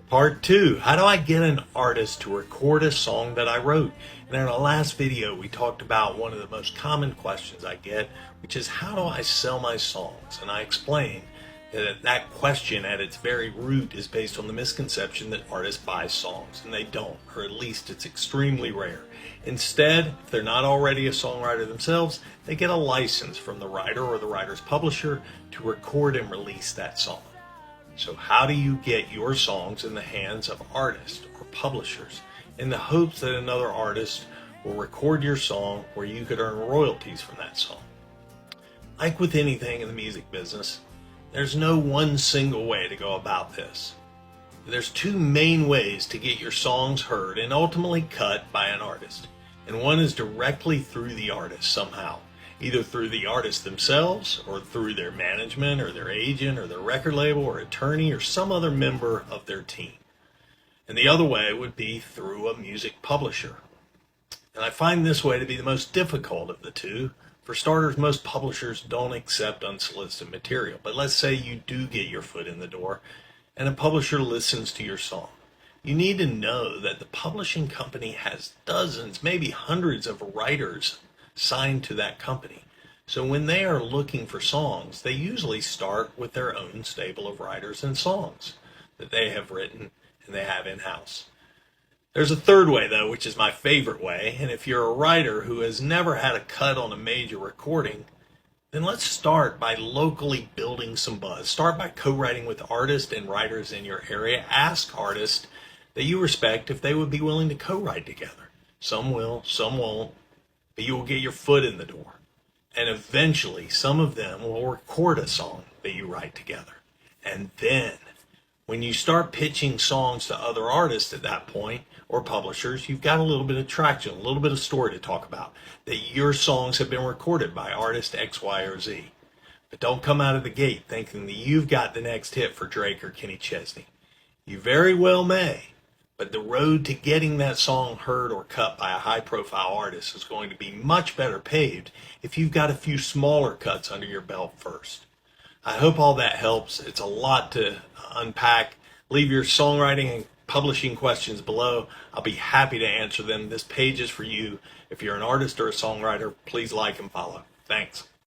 Part 2, how do I get an artist to record a song that I wrote? And in our last video, we talked about one of the most common questions I get, which is how do I sell my songs? And I explained that that question at its very root is based on the misconception that artists buy songs, and they don't, or at least it's extremely rare. Instead, if they're not already a songwriter themselves, they get a license from the writer or the writer's publisher to record and release that song. So how do you get your songs in the hands of artists or publishers in the hopes that another artist will record your song where you could earn royalties from that song? Like with anything in the music business, there's no one single way to go about this. There's two main ways to get your songs heard and ultimately cut by an artist. And one is directly through the artist somehow, either through the artist themselves or through their management or their agent or their record label or attorney or some other member of their team. And the other way would be through a music publisher. And I find this way to be the most difficult of the two. For starters, most publishers don't accept unsolicited material. But let's say you do get your foot in the door and a publisher listens to your song. You need to know that the publishing company has dozens, maybe hundreds of writers signed to that company. So when they are looking for songs, they usually start with their own stable of writers and songs that they have written and they have in-house. There's a third way, though, which is my favorite way, and if you're a writer who has never had a cut on a major recording, then let's start by locally building some buzz. Start by co-writing with artists and writers in your area. Ask artists that you respect if they would be willing to co-write together. Some will, some won't, but you will get your foot in the door. And eventually, some of them will record a song that you write together. And then, when you start pitching songs to other artists at that point, or publishers, you've got a little bit of traction, a little bit of story to talk about, that your songs have been recorded by artist X, Y, or Z. But don't come out of the gate thinking that you've got the next hit for Drake or Kenny Chesney. You very well may, but the road to getting that song heard or cut by a high-profile artist is going to be much better paved if you've got a few smaller cuts under your belt first. I hope all that helps. It's a lot to unpack. Leave your songwriting and publishing questions below. I'll be happy to answer them. This page is for you. If you're an artist or a songwriter, please like and follow. Thanks.